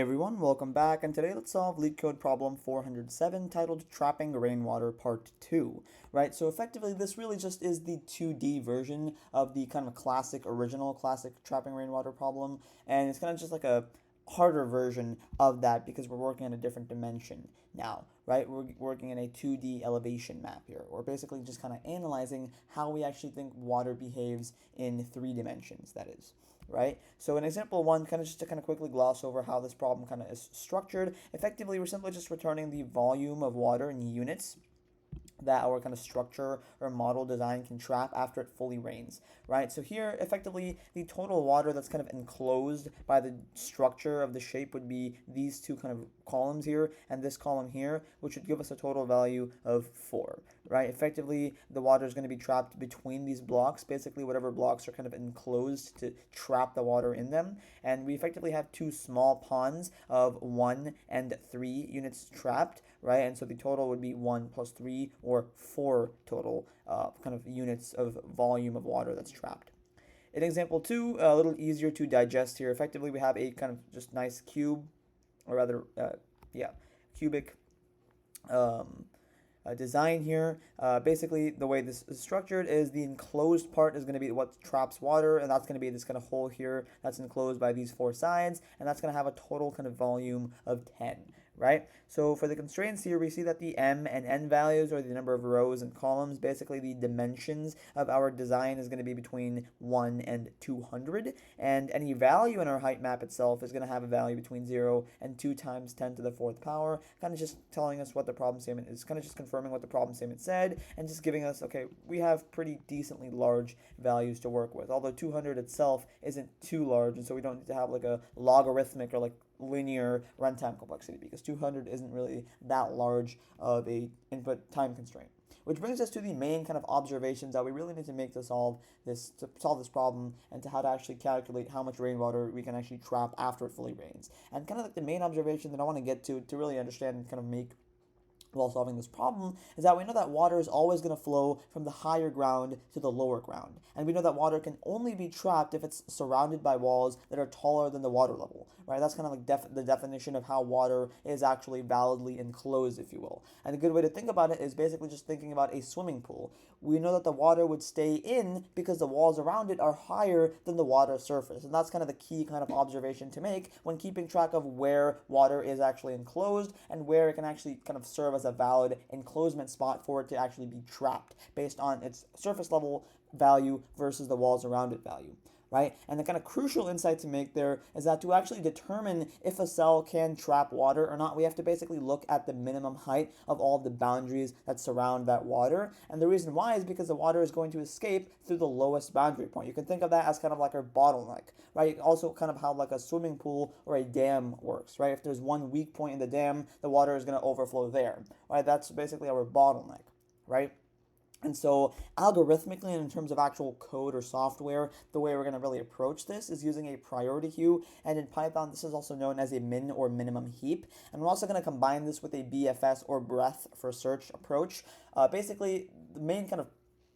Hey everyone, welcome back, and today let's solve Leetcode problem 407 titled Trapping Rainwater Part 2, right? So effectively this really just is the 2D version of the kind of original classic trapping rainwater problem, and it's kind of just like a harder version of that because we're working in a different dimension now, right? We're working in a 2D elevation map here. We're basically just kind of analyzing how we actually think water behaves in 3 dimensions, that is. Right? So in example 1, kind of just to kind of quickly gloss over how this problem kind of is structured, effectively we're simply just returning the volume of water in units that our kind of structure or model design can trap after it fully rains, right? So here, effectively, the total water that's kind of enclosed by the structure of the shape would be these two kind of columns here and this column here, which would give us a total value of 4, right? Effectively, the water is going to be trapped between these blocks, basically whatever blocks are kind of enclosed to trap the water in them, and we effectively have two small ponds of 1 and 3 units trapped, right? And so the total would be 1 plus 3 or 4 total kind of units of volume of water that's trapped. In example 2, a little easier to digest here. Effectively, we have a kind of just nice cube, or rather, cubic design here. Basically, the way this is structured is the enclosed part is going to be what traps water, and that's going to be this kind of hole here that's enclosed by these 4 sides, and that's going to have a total kind of volume of 10. Right? So for the constraints here, we see that the m and n values, or the number of rows and columns, basically the dimensions of our design is going to be between 1 and 200, and any value in our height map itself is going to have a value between 0 and 2 times 10 to the 4th power, kind of just telling us what the problem statement is, kind of just confirming what the problem statement said, and just giving us, okay, we have pretty decently large values to work with, although 200 itself isn't too large, and so we don't need to have like a logarithmic or like linear runtime complexity because 200 isn't really that large of a input time constraint. Which brings us to the main kind of observations that we really need to make to solve this problem and to how to actually calculate how much rainwater we can actually trap after it fully rains. And kind of like the main observation that I want to get to really understand and kind of make while solving this problem is that we know that water is always going to flow from the higher ground to the lower ground. And we know that water can only be trapped if it's surrounded by walls that are taller than the water level, right? That's kind of like the definition of how water is actually validly enclosed, if you will. And a good way to think about it is basically just thinking about a swimming pool. We know that the water would stay in because the walls around it are higher than the water surface. And that's kind of the key kind of observation to make when keeping track of where water is actually enclosed and where it can actually kind of serve as a valid enclosement spot for it to actually be trapped based on its surface level value versus the walls around it value. Right? And the kind of crucial insight to make there is that to actually determine if a cell can trap water or not, we have to basically look at the minimum height of all of the boundaries that surround that water. And the reason why is because the water is going to escape through the lowest boundary point. You can think of that as kind of like our bottleneck, right? Also kind of how like a swimming pool or a dam works, right? If there's one weak point in the dam, the water is going to overflow there, right? That's basically our bottleneck, right? And so algorithmically and in terms of actual code or software, the way we're going to really approach this is using a priority queue. And in Python, this is also known as a min or minimum heap. And we're also going to combine this with a BFS or breadth for search approach. Basically, the main kind of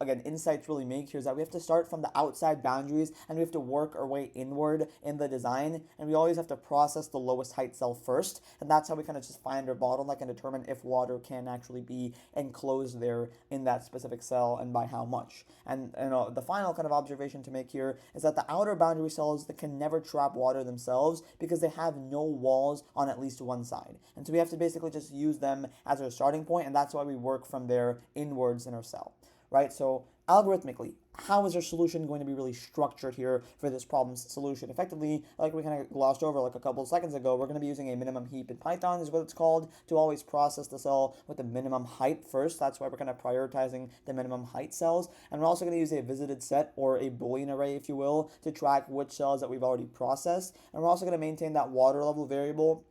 again, insights really make here is that we have to start from the outside boundaries and we have to work our way inward in the design, and we always have to process the lowest height cell first, and that's how we kind of just find our bottleneck and determine if water can actually be enclosed there in that specific cell and by how much. And the final kind of observation to make here is that the outer boundary cells that can never trap water themselves because they have no walls on at least one side, and so we have to basically just use them as our starting point, and that's why we work from there inwards in our cell. Right? So algorithmically, how is our solution going to be really structured here for this problem's solution? Effectively, like we kind of glossed over like a couple of seconds ago, we're going to be using a minimum heap in Python is what it's called to always process the cell with the minimum height first. That's why we're kind of prioritizing the minimum height cells. And we're also going to use a visited set or a Boolean array, if you will, to track which cells that we've already processed. And we're also going to maintain that water level variable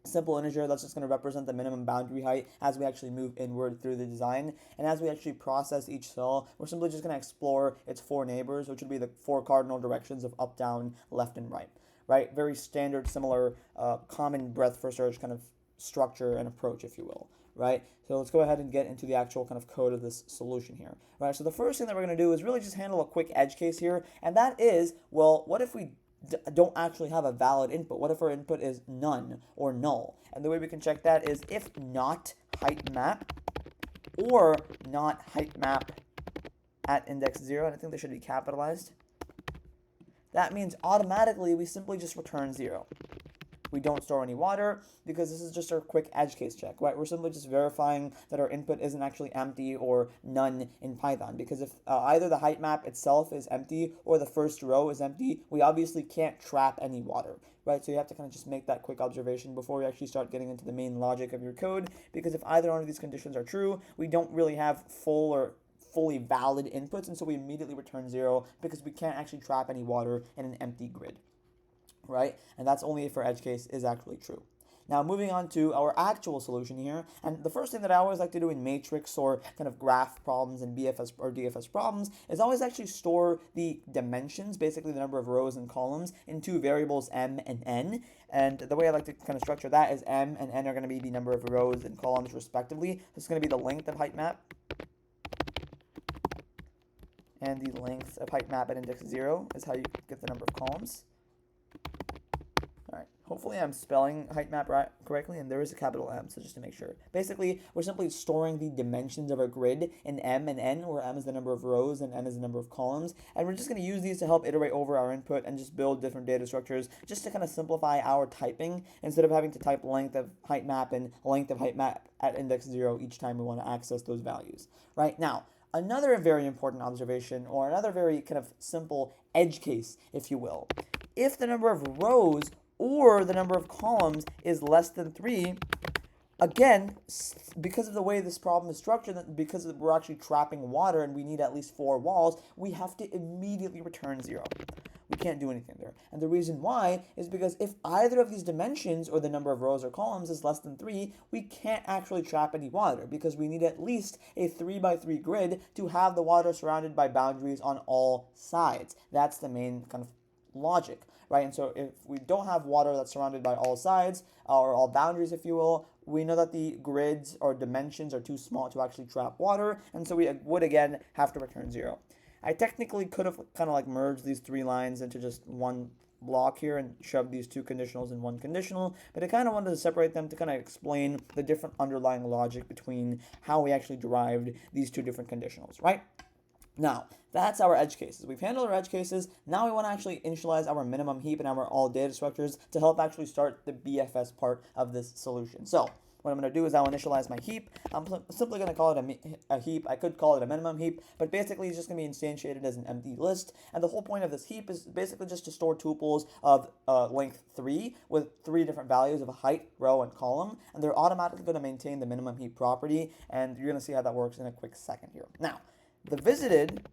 simple integer that's just going to represent the minimum boundary height as we actually move inward through the design. And as we actually process each cell, we're simply just going to explore its 4 neighbors, which would be the 4 cardinal directions of up, down, left, and right. Right? Very standard, similar, common breadth for search kind of structure and approach, if you will. Right? So let's go ahead and get into the actual kind of code of this solution here. Right? So the first thing that we're going to do is really just handle a quick edge case here, and that is, well, what if we don't actually have a valid input? What if our input is none or null? And the way we can check that is if not height map or not height map at index 0, and I think they should be capitalized, that means automatically we simply just return 0. We don't store any water because this is just our quick edge case check, right? We're simply just verifying that our input isn't actually empty or none in Python, because if either the height map itself is empty or the first row is empty, we obviously can't trap any water, right? So you have to kind of just make that quick observation before we actually start getting into the main logic of your code, because if either one of these conditions are true, we don't really have full or fully valid inputs, and so we immediately return 0 because we can't actually trap any water in an empty grid, right? And that's only if our edge case is actually true. Now moving on to our actual solution here, and the first thing that I always like to do in matrix or kind of graph problems and BFS or DFS problems is always actually store the dimensions, basically the number of rows and columns, in two variables m and n. And the way I like to kind of structure that is m and n are going to be the number of rows and columns respectively. This is going to be the length of height map and the length of height map at index 0 is how you get the number of columns. All right, hopefully I'm spelling height map right correctly, and there is a capital M, so just to make sure. Basically, we're simply storing the dimensions of our grid in m and n, where m is the number of rows and n is the number of columns, and we're just going to use these to help iterate over our input and just build different data structures, just to kind of simplify our typing, instead of having to type length of height map and length of height map at index 0 each time we want to access those values. Right now, another very important observation, or another very kind of simple edge case, if you will. If the number of rows or the number of columns is less than 3, again, because of the way this problem is structured, because we're actually trapping water and we need at least 4 walls, we have to immediately return 0. We can't do anything there. And the reason why is because if either of these dimensions, or the number of rows or columns, is less than 3, we can't actually trap any water, because we need at least a 3x3 grid to have the water surrounded by boundaries on all sides. That's the main kind of logic, right? And so if we don't have water that's surrounded by all sides, or all boundaries, if you will, we know that the grids or dimensions are too small to actually trap water, and so we would again have to return 0. I technically could have kind of like merged these 3 lines into just one block here and shoved these 2 conditionals in one conditional, but I kind of wanted to separate them to kind of explain the different underlying logic between how we actually derived these 2 different conditionals, right? Now, that's our edge cases. We've handled our edge cases. Now we want to actually initialize our minimum heap and our all data structures to help actually start the BFS part of this solution. So what I'm going to do is I'll initialize my heap. I'm simply going to call it a heap. I could call it a minimum heap, but basically it's just going to be instantiated as an empty list. And the whole point of this heap is basically just to store tuples of length 3 with 3 different values of height, row, and column. And they're automatically going to maintain the minimum heap property. And you're going to see how that works in a quick second here. Now, the visited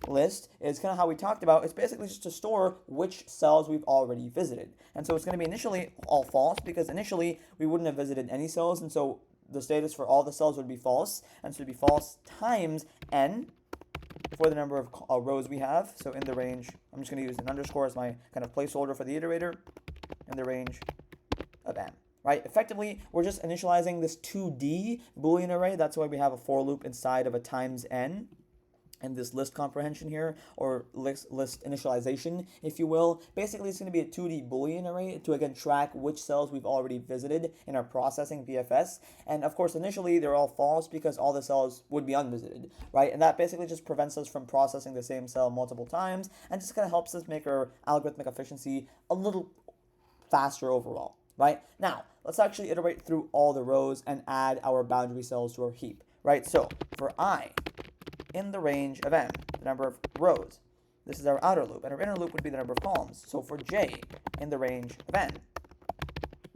list is kind of how we talked about. It's basically just to store which cells we've already visited. And so it's going to be initially all false, because initially we wouldn't have visited any cells, and so the status for all the cells would be false, and so it would be false times n for the number of rows we have. So in the range, I'm just going to use an underscore as my kind of placeholder for the iterator, in the range of n. Right? Effectively, we're just initializing this 2D Boolean array. That's why we have a for loop inside of a times n. And this list comprehension here, or list initialization, if you will. Basically, it's going to be a 2D Boolean array to, again, track which cells we've already visited in our processing BFS. And, of course, initially, they're all false because all the cells would be unvisited, right? And that basically just prevents us from processing the same cell multiple times, and just kind of helps us make our algorithmic efficiency a little faster overall, right? Now, let's actually iterate through all the rows and add our boundary cells to our heap, right? So, for I, in the range of n, the number of rows. This is our outer loop, and our inner loop would be the number of columns. So for j, in the range of n,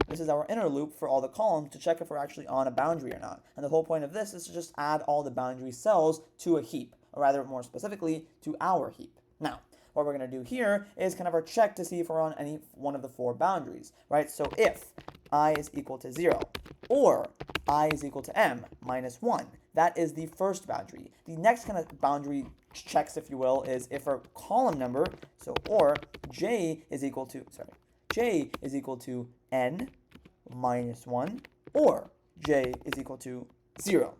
this is our inner loop for all the columns to check if we're actually on a boundary or not. And the whole point of this is to just add all the boundary cells to a heap, or rather more specifically, to our heap. Now, what we're going to do here is kind of our check to see if we're on any one of the 4 boundaries, right? So if I is equal to 0, or I is equal to m minus 1, that is the first boundary. The next kind of boundary checks, if you will, is if our column number, so or j is equal to n minus 1, or j is equal to 0.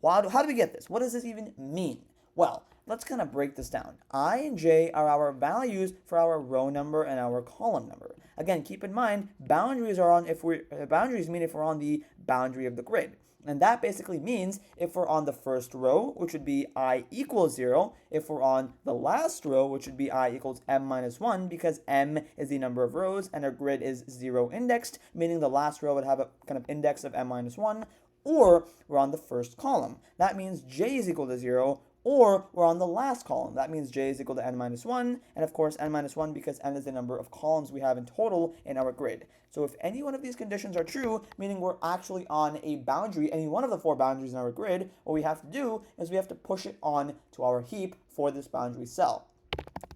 How do we get this? What does this even mean? Well, let's kind of break this down. I and j are our values for our row number and our column number. Again, keep in mind, boundaries mean if we're on the boundary of the grid. And that basically means if we're on the first row, which would be I equals 0, if we're on the last row, which would be I equals m minus 1, because m is the number of rows and our grid is 0 indexed, meaning the last row would have a kind of index of m minus 1, or we're on the first column. That means j is equal to 0, or we're on the last column. That means j is equal to n minus 1, and of course n minus 1 because n is the number of columns we have in total in our grid. So if any one of these conditions are true, meaning we're actually on a boundary, any one of the 4 boundaries in our grid, what we have to do is we have to push it on to our heap for this boundary cell.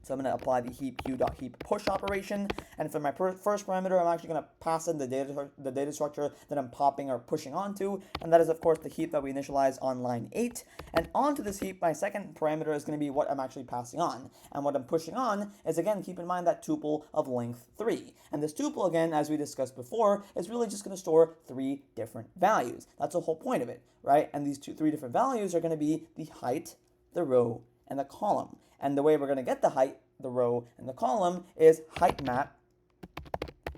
So I'm going to apply the heap q.heap push operation, and for my first parameter, I'm actually going to pass in the data structure that I'm popping or pushing onto, and that is of course the heap that we initialize on line 8. And onto this heap, my second parameter is going to be what I'm actually passing on, and what I'm pushing on is, again, keep in mind that tuple of length 3. And this tuple, again, as we discussed before, is really just going to store 3 different values. That's the whole point of it, right? And these 3 different values are going to be the height, the row, and the column. And the way we're going to get the height, the row, and the column is height map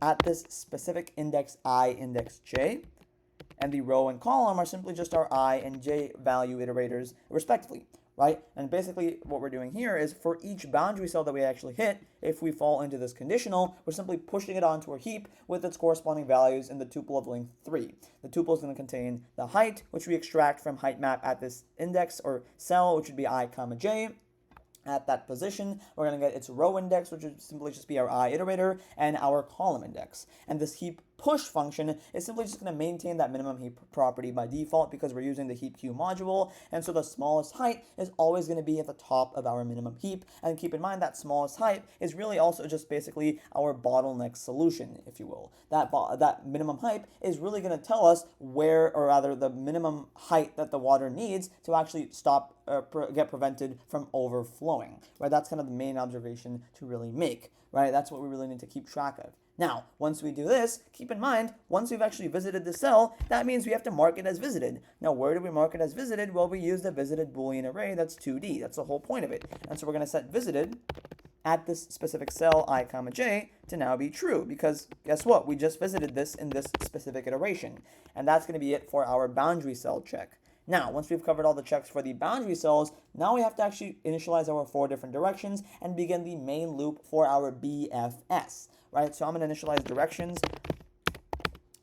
at this specific index I, index j. And the row and column are simply just our I and j value iterators respectively, right? And basically what we're doing here is for each boundary cell that we actually hit, if we fall into this conditional, we're simply pushing it onto a heap with its corresponding values in the tuple of length 3. The tuple is going to contain the height, which we extract from height map at this index or cell, which would be I comma j. At that position, we're going to get its row index, which would simply just be our I iterator, and our column index. And this heap push function is simply just going to maintain that minimum heap property by default because we're using the heap queue module, and so the smallest height is always going to be at the top of our minimum heap. And keep in mind that smallest height is really also just basically our bottleneck solution, if you will. That minimum height is really going to tell us where, or rather the minimum height that the water needs to actually stop get prevented from overflowing, right? That's kind of the main observation to really make, right? That's what we really need to keep track of. Now, once we do this, keep in mind, once we've actually visited the cell, that means we have to mark it as visited. Now, where do we mark it as visited? Well, we use the visited Boolean array. That's 2D. That's the whole point of it. And so we're going to set visited at this specific cell I comma j to now be true, because guess what? We just visited this in this specific iteration. And that's going to be it for our boundary cell check. Now, once we've covered all the checks for the boundary cells, now we have to actually initialize our 4 different directions and begin the main loop for our BFS, right? So I'm going to initialize directions.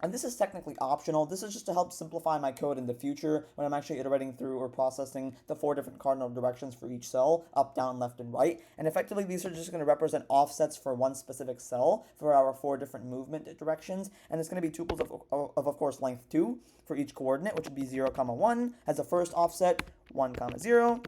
And this is technically optional. This is just to help simplify my code in the future when I'm actually iterating through or processing the 4 different cardinal directions for each cell, up, down, left, and right. And effectively, these are just going to represent offsets for one specific cell for our 4 different movement directions. And it's going to be tuples of course, length 2 for each coordinate, which would be 0, 1 as the first offset, 1, 0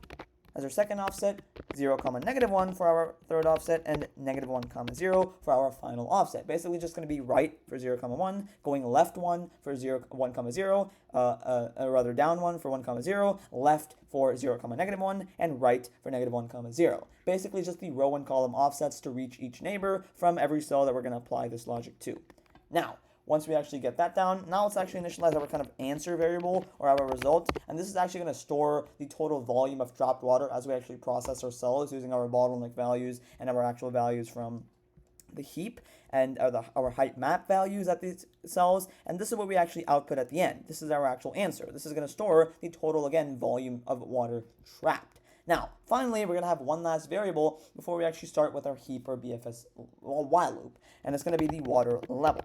as our second offset, 0, -1 for our third offset, and -1, 0 for our final offset. Basically just going to be right for 0, 1, going left 1 for 0, 1, 0, rather down 1 for 1, 0, left for 0, -1, and right for -1, 0. Basically just the row and column offsets to reach each neighbor from every cell that we're going to apply this logic to. Now, once we actually get that down, now let's actually initialize our kind of answer variable or our result. And this is actually going to store the total volume of dropped water as we actually process our cells using our bottleneck values and our actual values from the heap and our height map values at these cells. And this is what we actually output at the end. This is our actual answer. This is going to store the total, again, volume of water trapped. Now, finally, we're going to have one last variable before we actually start with our heap or BFS while loop. And it's going to be the water level.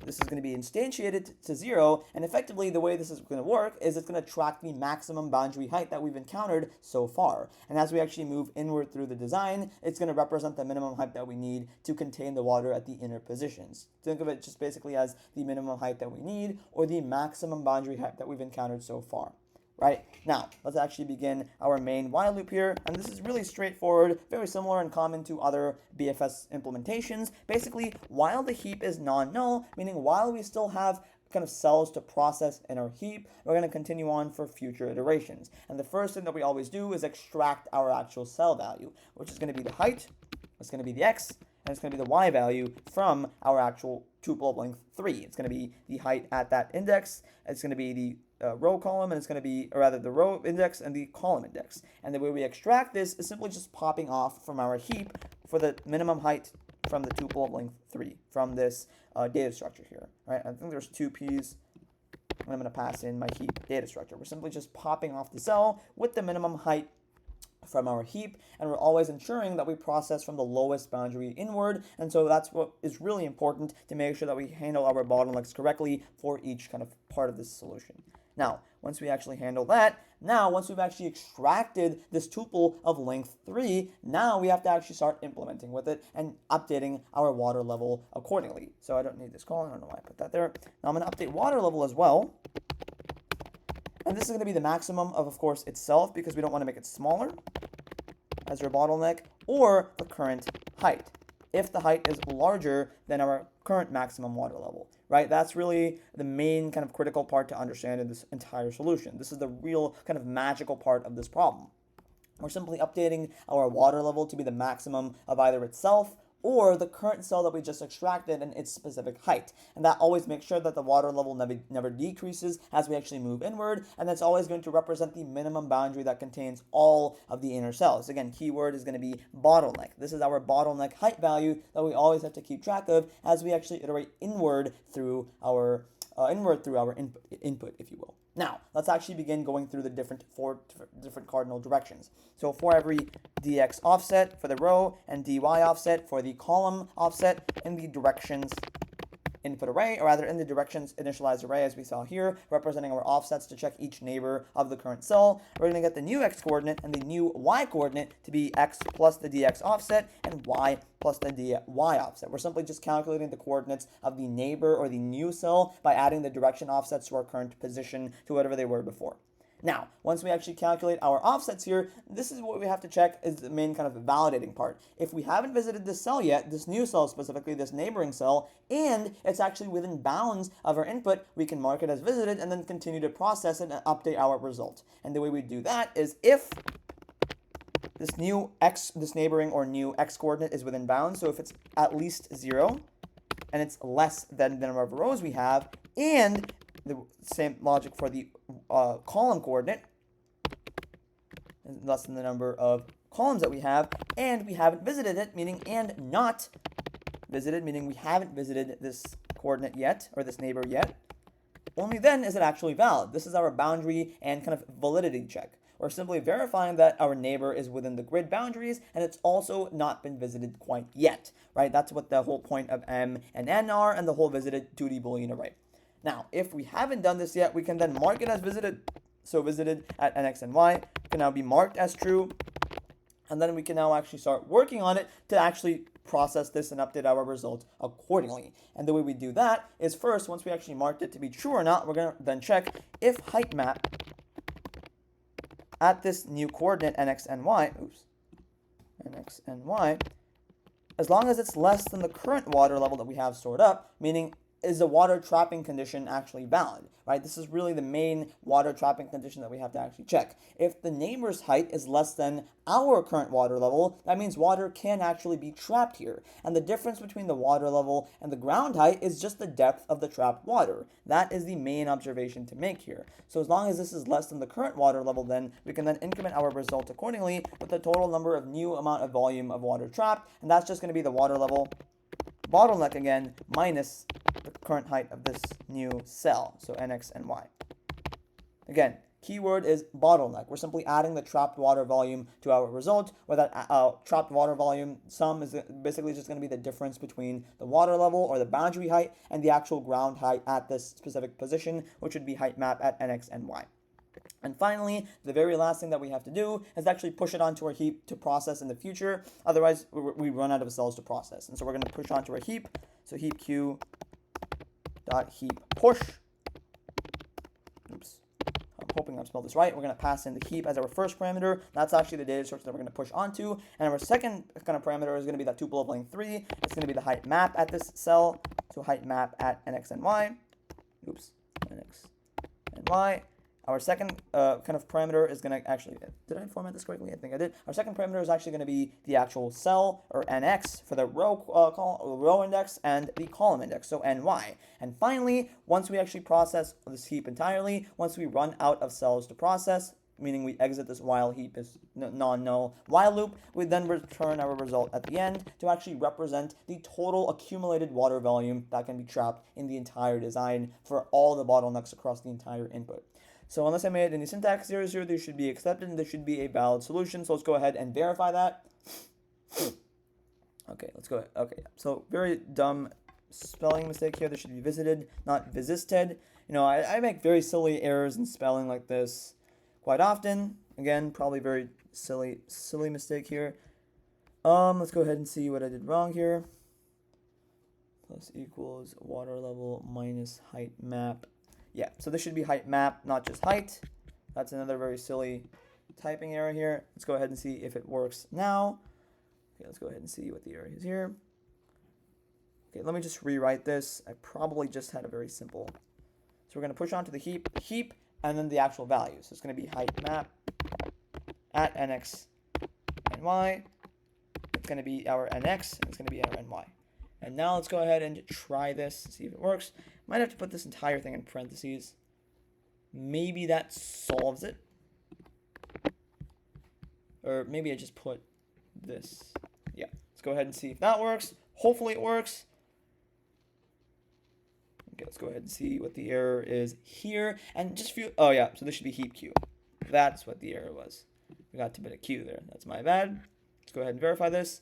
This is going to be instantiated to 0, and effectively the way this is going to work is it's going to track the maximum boundary height that we've encountered so far. And as we actually move inward through the design, it's going to represent the minimum height that we need to contain the water at the inner positions. Think of it just basically as the minimum height that we need or the maximum boundary height that we've encountered so far. Right? Now, let's actually begin our main while loop here, and this is really straightforward, very similar and common to other BFS implementations. Basically, while the heap is non-null, meaning while we still have kind of cells to process in our heap, we're going to continue on for future iterations. And the first thing that we always do is extract our actual cell value, which is going to be the height, it's going to be the x, and it's going to be the y value from our actual tuple of length 3. It's going to be the height at that index. It's going to be the row column, and it's going to be, or rather, the row index and the column index. And the way we extract this is simply just popping off from our heap for the minimum height from the tuple of length 3 from this data structure here. Right? I think there's 2 p's. And I'm going to pass in my heap data structure. We're simply just popping off the cell with the minimum height from our heap, and we're always ensuring that we process from the lowest boundary inward. And so that's what is really important to make sure that we handle our bottlenecks correctly for each kind of part of this solution. Now, once we actually handle that, once we've actually extracted this tuple of length 3, now we have to actually start implementing with it and updating our water level accordingly. So I don't need this column. I don't know why I put that there. Now I'm going to update water level as well. And this is going to be the maximum of course, itself, because we don't want to make it smaller as your bottleneck, or the current height, if the height is larger than our current maximum water level, right? That's really the main kind of critical part to understand in this entire solution. This is the real kind of magical part of this problem. We're simply updating our water level to be the maximum of either itself or the current cell that we just extracted and its specific height. And that always makes sure that the water level never decreases as we actually move inward, and that's always going to represent the minimum boundary that contains all of the inner cells. Again, keyword is going to be bottleneck. This is our bottleneck height value that we always have to keep track of as we actually iterate inward through our input, if you will. Now, let's actually begin going through the four different cardinal directions. So for every dx offset for the row and dy offset for the column offset in the directions input array, or rather in the directions initialized array, as we saw here, representing our offsets to check each neighbor of the current cell. We're going to get the new x coordinate and the new y coordinate to be x plus the dx offset and y plus the dy offset. We're simply just calculating the coordinates of the neighbor or the new cell by adding the direction offsets to our current position to whatever they were before. Now, once we actually calculate our offsets here, this is what we have to check is the main kind of validating part. If we haven't visited this cell yet, this new cell specifically, this neighboring cell, and it's actually within bounds of our input, we can mark it as visited and then continue to process it and update our result. And the way we do that is if this neighboring or new x coordinate is within bounds, so if it's at least 0 and it's less than the number of rows we have, and the same logic for the column coordinate, less than the number of columns that we have, and we haven't visited it, meaning and not visited, meaning we haven't visited this coordinate yet, or this neighbor yet, only then is it actually valid. This is our boundary and kind of validity check. We're simply verifying that our neighbor is within the grid boundaries and it's also not been visited quite yet, right? That's what the whole point of M and N are and the whole visited 2D Boolean array. Now, if we haven't done this yet, we can then mark it as visited. So visited at nx and y can now be marked as true. And then we can now actually start working on it to actually process this and update our result accordingly. And the way we do that is first, once we actually marked it to be true or not, we're going to then check if height map at this new coordinate nx and y, nx and y, as long as it's less than the current water level that we have stored up, meaning is the water trapping condition actually valid, right? This is really the main water trapping condition that we have to actually check. If the neighbor's height is less than our current water level, that means water can actually be trapped here. And the difference between the water level and the ground height is just the depth of the trapped water. That is the main observation to make here. So as long as this is less than the current water level, then we can then increment our result accordingly with the total number of new amount of volume of water trapped. And that's just going to be the water level bottleneck again minus the current height of this new cell, so nx and y. Again, keyword is bottleneck. We're simply adding the trapped water volume to our result, where that trapped water volume sum is basically just going to be the difference between the water level or the boundary height and the actual ground height at this specific position, which would be height map at nx and y. And finally, the very last thing that we have to do is actually push it onto our heap to process in the future. Otherwise, we run out of cells to process. And so we're going to push onto our heap. So heap q dot heap push. Oops. I'm hoping I've spelled this right. We're going to pass in the heap as our first parameter. That's actually the data structure that we're going to push onto. And our second kind of parameter is going to be that tuple of length 3. It's going to be the height map at this cell. So height map at nx and y. Oops. Nx and y. Our second kind of parameter is going to actually, did I format this correctly? I think I did. Our second parameter is actually going to be the actual cell, or nx, for the row index, and the column index, so ny. And finally, once we actually process this heap entirely, once we run out of cells to process, meaning we exit this while heap is non-null while loop, we then return our result at the end to actually represent the total accumulated water volume that can be trapped in the entire design for all the bottlenecks across the entire input. So unless I made any syntax errors here, this should be accepted and this should be a valid solution. So let's go ahead and verify that. Okay, let's go ahead. Okay, so very dumb spelling mistake here. This should be visited, not visisted. You know, I make very silly errors in spelling like this quite often. Again, probably very silly mistake here. Let's go ahead and see what I did wrong here. Plus equals water level minus height map. Yeah, so this should be height map, not just height. That's another very silly typing error here. Let's go ahead and see if it works now. Okay, let's go ahead and see what the error is here. Okay, let me just rewrite this. I probably just had a very simple. So we're going to push onto the heap, and then the actual value. So it's going to be height map at nx and y. It's going to be our nx, and it's going to be our ny. And now let's go ahead and try this, see if it works. Might have to put this entire thing in parentheses. Maybe that solves it. Or maybe I just put this. Yeah, let's go ahead and see if that works. Hopefully it works. Okay, let's go ahead and see what the error is here. And just feel, oh yeah, so this should be heap queue. That's what the error was. We got to put a queue there. That's my bad. Let's go ahead and verify this.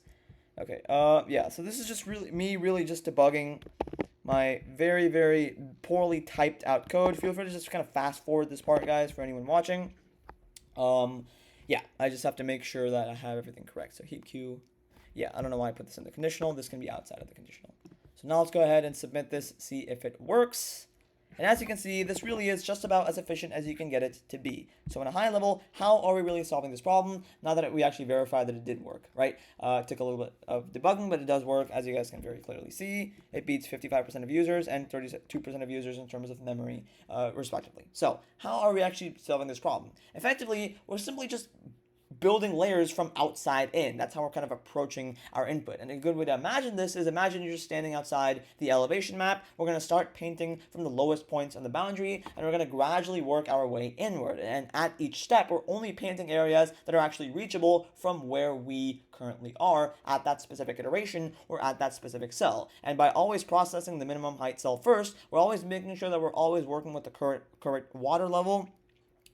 Okay, yeah, so this is just really just debugging my very, very poorly typed out code. Feel free to just kind of fast forward this part, guys, for anyone watching. Yeah, I just have to make sure that I have everything correct. So heap queue, yeah, I don't know why I put this in the conditional. This can be outside of the conditional. So now let's go ahead and submit this, see if it works. And as you can see, this really is just about as efficient as you can get it to be. So on a high level, how are we really solving this problem? Now that we actually verified that it did work, right? It took a little bit of debugging, but it does work, as you guys can very clearly see. It beats 55% of users and 32% of users in terms of memory, respectively. So how are we actually solving this problem? Effectively, we're simply just building layers from outside in. That's how we're kind of approaching our input. And a good way to imagine this is imagine you're just standing outside the elevation map. We're going to start painting from the lowest points on the boundary, and we're going to gradually work our way inward. And at each step, we're only painting areas that are actually reachable from where we currently are at that specific iteration or at that specific cell. And by always processing the minimum height cell first, we're always making sure that we're always working with the correct water level.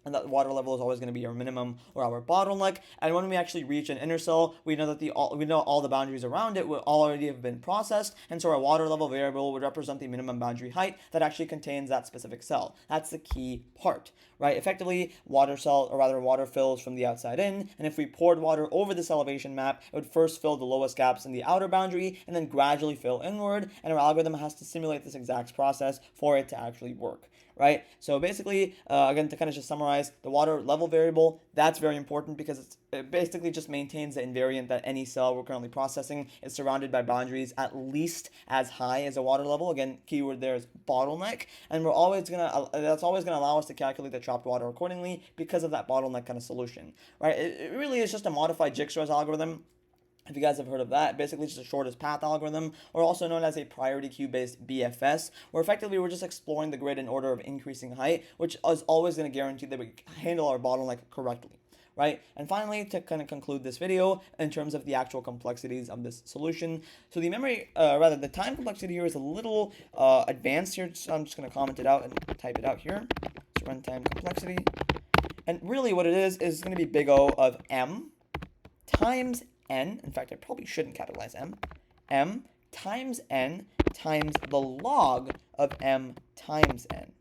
And that water level is always going to be our minimum or our bottleneck. And when we actually reach an inner cell, we know that we know all the boundaries around it will already have been processed, and so our water level variable would represent the minimum boundary height that actually contains that specific cell. That's the key part, right? Effectively, water fills from the outside in, and if we poured water over this elevation map, it would first fill the lowest gaps in the outer boundary, and then gradually fill inward, and our algorithm has to simulate this exact process for it to actually work. Right? So basically, again, to kind of just summarize, the water level variable, that's very important because it basically just maintains the invariant that any cell we're currently processing is surrounded by boundaries at least as high as a water level. Again, keyword there is bottleneck. And that's always gonna allow us to calculate the trapped water accordingly because of that bottleneck kind of solution. Right? It really is just a modified Jigsaw's algorithm. If you guys have heard of that, basically just a shortest path algorithm, or also known as a priority queue-based BFS, where effectively we're just exploring the grid in order of increasing height, which is always going to guarantee that we handle our bottleneck correctly, right? And finally, to kind of conclude this video in terms of the actual complexities of this solution, so the the time complexity here is a little advanced here, so I'm just going to comment it out and type it out here. So runtime complexity, and really what it is going to be big O of M times n, in fact, I probably shouldn't capitalize m times n times the log of m times n.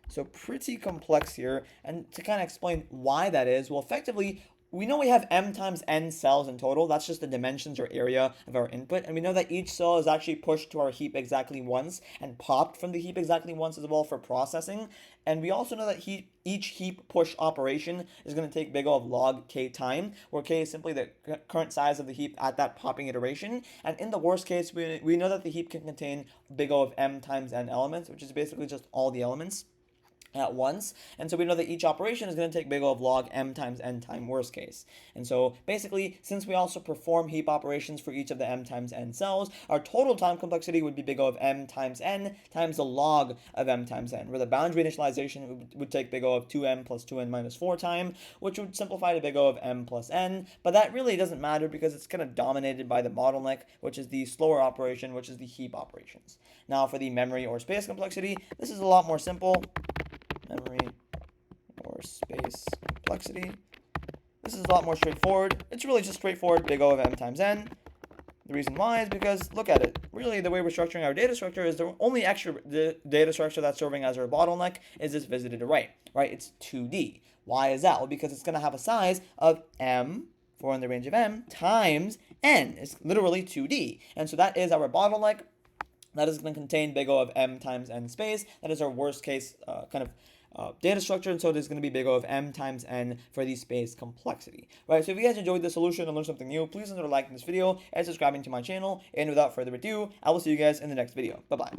So pretty complex here, and to kind of explain why that is, well, effectively, we know we have m times n cells in total. That's just the dimensions or area of our input. And we know that each cell is actually pushed to our heap exactly once and popped from the heap exactly once as well for processing. And we also know that each heap push operation is going to take big O of log k time, where k is simply the current size of the heap at that popping iteration. And in the worst case, we know that the heap can contain big O of m times n elements, which is basically just all the elements. at once. And so we know that each operation is going to take big O of log m times n time worst case. And so basically, since we also perform heap operations for each of the m times n cells, our total time complexity would be big O of m times n times the log of m times n, where the boundary initialization would take big O of 2m plus 2n minus 4 time, which would simplify to big O of m plus n. But that really doesn't matter because it's kind of dominated by the bottleneck, which is the slower operation, which is the heap operations. Now for the memory or space complexity, this is a lot more simple. Memory or space complexity. This is a lot more straightforward. It's really just straightforward big O of m times n. The reason why is because, look at it. Really, the way we're structuring our data structure is the only extra data structure that's serving as our bottleneck is this visited array, right? It's 2D. Why is that? Well, because it's going to have a size of m, for in the range of m, times n. It's literally 2D. And so that is our bottleneck. That is going to contain big O of m times n space. That is our worst case data structure, and so there's going to be big O of m times n for the space complexity. Right, so if you guys enjoyed this solution and learned something new, please consider liking this video and subscribing to my channel. And without further ado, I will see you guys in the next video. Bye-bye.